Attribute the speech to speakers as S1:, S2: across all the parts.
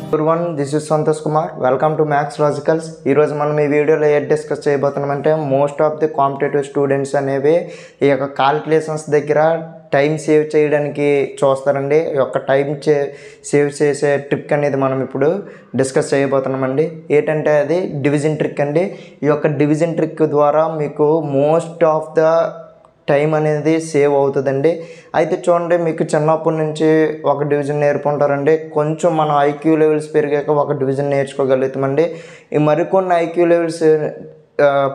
S1: everyone, this is Santosh Kumar. Welcome to Max Logicals. ఈ రోజు మనం ఈ వీడియోలో ఏం డిస్కస్ చేయబోతున్నామంటే most of the competitive students అనేవి ఈ యొక్క క్యాలిక్యులేషన్స్ దగ్గర టైం సేవ్ చేయడానికి చూస్తారండి. ఈ యొక్క టైం సేవ్ చేసే ట్రిక్ అనేది మనం ఇప్పుడు డిస్కస్ చేయబోతున్నామండి. ఏంటంటే అది డివిజన్ ట్రిక్ అండి. ఈ యొక్క డివిజన్ ట్రిక్ ద్వారా మీకు మోస్ట్ ఆఫ్ ద టైం అనేది సేవ్ అవుతుందండి. అయితే చూడండి, మీకు చిన్నప్పటి నుంచి ఒక డివిజన్ నేర్పుకుంటారండి. కొంచెం మన ఐక్యూ లెవెల్స్ పెరిగాక ఒక డివిజన్ నేర్చుకోగలుగుతామండి. ఈ మరికొన్ని ఐక్యూ లెవెల్స్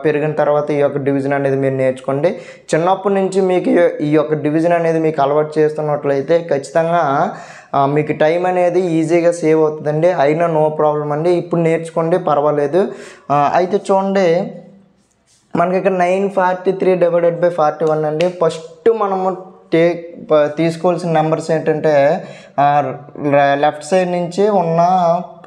S1: పెరిగిన తర్వాత ఈ యొక్క డివిజన్ అనేది మీరు నేర్చుకోండి. చిన్నప్పటి నుంచి మీకు ఈ యొక్క డివిజన్ అనేది మీకు అలవాటు చేస్తున్నట్లయితే ఖచ్చితంగా మీకు టైం అనేది ఈజీగా సేవ్ అవుతుందండి. అయినా నో ప్రాబ్లం అండి, ఇప్పుడు నేర్చుకోండి, పర్వాలేదు. అయితే చూడండి, మనకి ఇక్కడ 943 డివైడెడ్ బై 41 అండి. ఫస్ట్ మనము తీసుకోవాల్సిన నెంబర్స్ ఏంటంటే లెఫ్ట్ సైడ్ నుంచి ఉన్న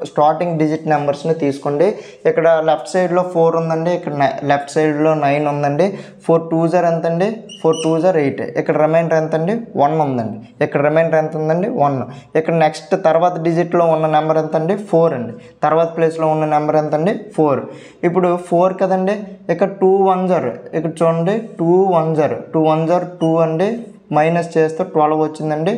S1: స్టార్టింగ్ డిజిట్ నెంబర్స్ని తీసుకోండి. ఇక్కడ లెఫ్ట్ సైడ్లో 4 ఉందండి, ఇక్కడ లెఫ్ట్ సైడ్లో 9 ఉందండి. 4 2s ఎంతండి? 4 2s 8. ఇక్కడ రిమైండర్ ఎంతండి? 1 ఉందండి. ఇక్కడ రిమైండర్ ఎంత ఉందండి? 1. ఇక్కడ నెక్స్ట్ తర్వాత డిజిట్లో ఉన్న నెంబర్ ఎంతండి? 4 అండి. తర్వాత ప్లేస్లో ఉన్న నెంబర్ ఎంతండి? 4. ఇప్పుడు 4 కదండి, ఇక్కడ 2 1s, ఇక్కడ చూడండి 2 1s 2 1s 2 అండి, మైనస్ చేస్తే 12 వచ్చిందండి.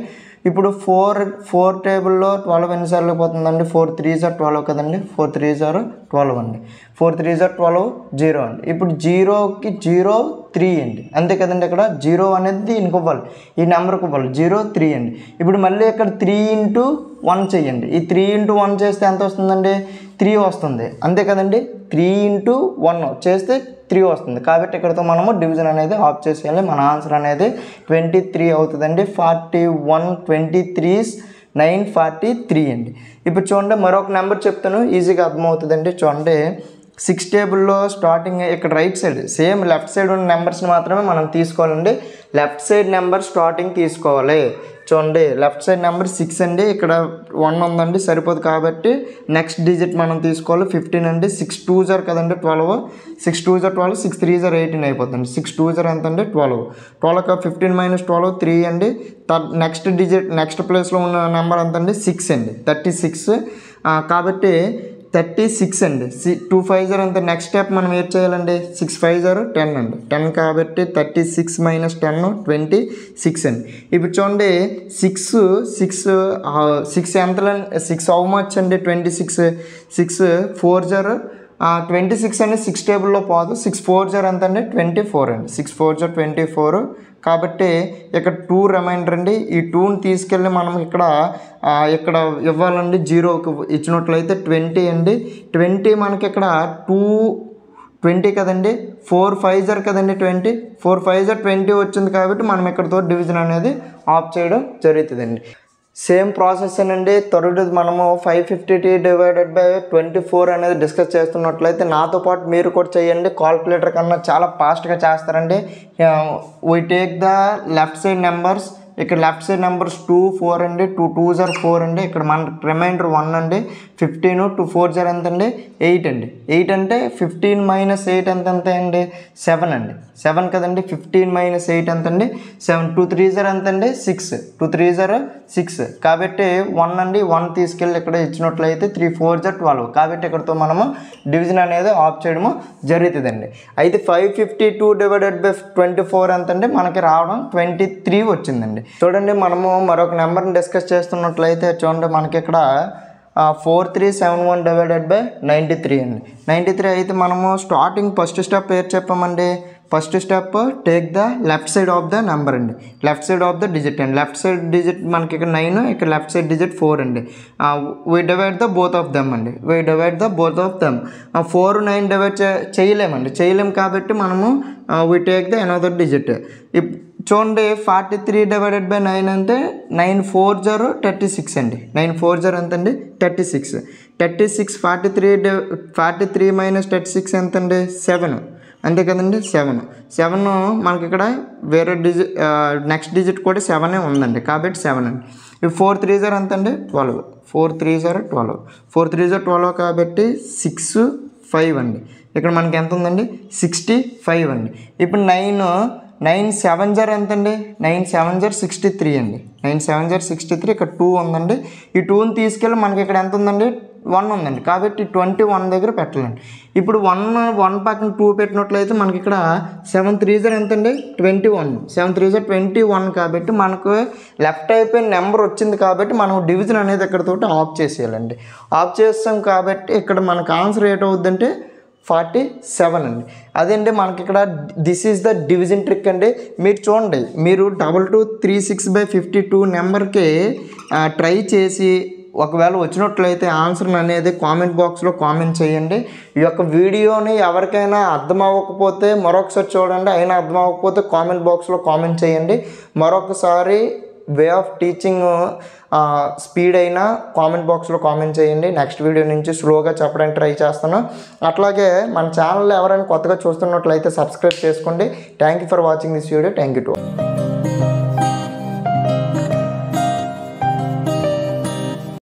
S1: ఇప్పుడు 4 టేబుల్లో 12 ఎన్నిసార్లు పోతుందండి? 4 3s 12 కదండి, 4 3s 12 అండి. 4 3s 12 0 అండి. ఇప్పుడు 0కి 0 3 అండి, అంతే కదండి. ఇక్కడ 0 అనేది దీనికి ఇవ్వాలి, ఈ నెంబర్కి ఇవ్వాలి, 0 3 అండి. ఇప్పుడు మళ్ళీ ఇక్కడ 3 into 1 చేయండి. ఈ 3 into 1 చేస్తే ఎంత వస్తుందండి? 3 వస్తుంది, అంతే కదండి. 3 into 1 చేస్తే 3 వస్తుంది. కాబట్టి ఇక్కడతో మనము డివిజన్ అనేది ఆఫ్ చేసేయాలి. మన ఆన్సర్ అనేది 23 అవుతుందండి. 41 23s 943 అండి. ఇప్పుడు చూడండి, మరొక నెంబర్ చెప్తాను, ఈజీగా అర్థమవుతుందండి. చూడండి, 6 టేబుల్లో స్టార్టింగ్ ఇక్కడ right side same left side ఉన్న నెంబర్స్ని మాత్రమే మనం తీసుకోవాలండి. లెఫ్ట్ సైడ్ నెంబర్ స్టార్టింగ్ తీసుకోవాలి. చూడండి, లెఫ్ట్ సైడ్ నెంబర్ 6 అండి, ఇక్కడ 1 ఉందండి, సరిపోదు. కాబట్టి నెక్స్ట్ డిజిట్ మనం తీసుకోవాలి, 15 అండి. 6 2s కదండి 12, 6 2s 12, 6 3s 18 అయిపోతుంది. 6 2s ఎంత అండి? 12. 12 15 - 12 3 అండి. నెక్స్ట్ డిజిట్ నెక్స్ట్ ప్లేస్లో ఉన్న నెంబర్ ఎంత అండి? 6 అండి, 36. కాబట్టి 36 అండి. 2 5s అంత. నెక్స్ట్ స్టెప్ మనం ఏం చేయాలండి? 6 5s 10 అండి, 10 కాబట్టి 36 - 10 26 అండి. ఇప్పుడు చూడండి, 6 ఎంత? 6 హౌ మచ్ అండి? 26. 6 4s 26 అండి. 6 టేబుల్లో పోదు. 6 4s ఎంత అండి? 24 అండి. 6 4s 24. కాబట్టి ఇక్కడ 2 రిమైండర్ అండి. ఈ 2ని తీసుకెళ్ళి మనం ఇక్కడ ఇవ్వాలండి. 0కి ఇచ్చినట్లయితే 20 అండి. 20 మనకి ఇక్కడ 20 కదండి. 4 5s కదండి 20. 4 5s 20 వచ్చింది. కాబట్టి మనం ఇక్కడతో డివిజన్ అనేది ఆఫ్ చేయడం జరుగుతుందండి. సేమ్ ప్రాసెస్ అండి. త్వరగా మనము 550 డివైడెడ్ బై 24 అనేది డిస్కస్ చేస్తున్నట్లయితే నాతో పాటు మీరు కూడా చేయండి. కాల్కులేటర్ కన్నా చాలా ఫాస్ట్గా చేస్తారండి. We take the left side numbers. ఇక్కడ లెఫ్ట్ సైడ్ నెంబర్స్ 2 4 అండి, 2 2s 4 అండి. ఇక్కడ మన రిమైండర్ 1 అండి. 15 2 4s ఎంత అండి? 8 అండి. 8 అంటే 15 - 8 ఎంత అండి? 7 అండి. 7 కదండి. 15 - 8 ఎంత అండి? 7. 2 3s ఎంత అండి? 6. 2 3s 6. కాబట్టి 1 అండి. 1 తీసుకెళ్ళి ఇక్కడ ఇచ్చినట్లయితే 3 4s 12. కాబట్టి ఇక్కడతో మనము డివిజన్ అనేది ఆఫ్ చేయడము జరుగుతుందండి. అయితే 552 డివైడెడ్ బై 24 ఎంత అండి? మనకి రావడం 23 వచ్చిందండి. చూడండి, మనము మరొక నెంబర్ని డిస్కస్ చేస్తున్నట్లయితే చూడండి, మనకి ఇక్కడ 4371 డివైడెడ్ బై 93 అండి. 93 అయితే మనము స్టార్టింగ్ ఫస్ట్ స్టెప్ ఏం చెప్పామండి? First step take the left side of the number అండి, left side of the digit అండి. లెఫ్ట్ సైడ్ డిజిట్ మనకి ఇక్కడ 9, ఇక్కడ లెఫ్ట్ సైడ్ డిజిట్ 4 అండి. We divide the both of them అండి. We divide the both of them. 4 9 divide చేయలేము కాబట్టి మనము we take the another digit. చూడండి, 43 డివైడెడ్ బై 9 అంటే 9 4s 36 అండి. 9 4s ఎంత అండి? 36. 36 43 - 36 ఎంత అండి? 7, అంతే కదండి. 7 మనకి ఇక్కడ వేరే డిజిట్ నెక్స్ట్ డిజిట్ కూడా 7 ఉందండి, కాబట్టి 7 అండి. ఇప్పుడు 4 3s ఎంత అండి? 12. 4 3s 12. 4 3s 12 కాబట్టి 6 5 అండి. ఇక్కడ మనకి ఎంత ఉందండి? 65 అండి. ఇప్పుడు 9 9 7 జర్ ఎంతండి? 9 7 జర్ 63 అండి. 9 7 జర్ 63. ఇక్కడ 2 ఉందండి. ఈ 2ని తీసుకెళ్ళి మనకి ఇక్కడ ఎంత ఉందండి? 1 ఉందండి. కాబట్టి 21 దగ్గర పెట్టాలండి. ఇప్పుడు 1 పక్కన 2 పెట్టినట్లయితే మనకి ఇక్కడ 7 3 జర్ ఎంతండి? 21. 7 3 జర్ 21 కాబట్టి మనకు లెఫ్ట్ అయిపోయిన నెంబర్ వచ్చింది కాబట్టి మనం డివిజన్ అనేది ఇక్కడతోటి ఆఫ్ చేసేయాలండి. ఆఫ్ చేస్తాం కాబట్టి ఇక్కడ మనకు ఆన్సర్ ఏటవుద్దంటే 47 అండి. అదేంటి మనకి ఇక్కడ this is the division trick అండి. మీరు చూడండి, మీరు 2236/52 నెంబర్కి ట్రై చేసి ఒకవేళ వచ్చినట్లయితే ఆన్సర్ అనేది కామెంట్ బాక్స్లో కామెంట్ చేయండి. ఈ యొక్క వీడియోని ఎవరికైనా అర్థం అవ్వకపోతే మరొకసారి చూడండి, అయినా అర్థం అవ్వకపోతే కామెంట్ బాక్స్లో కామెంట్ చేయండి. మరొకసారి వే ఆఫ్ టీచింగ్ స్పీడ్ అయినా కామెంట్ బాక్స్లో కామెంట్ చేయండి. నెక్స్ట్ వీడియో నుంచి స్లోగా చెప్పడానికి ట్రై చేస్తాను. అట్లాగే మన ఛానల్ ఎవరైనా కొత్తగా చూస్తున్నట్లయితే సబ్స్క్రైబ్ చేసుకోండి. Thank you for watching this video. Thank you to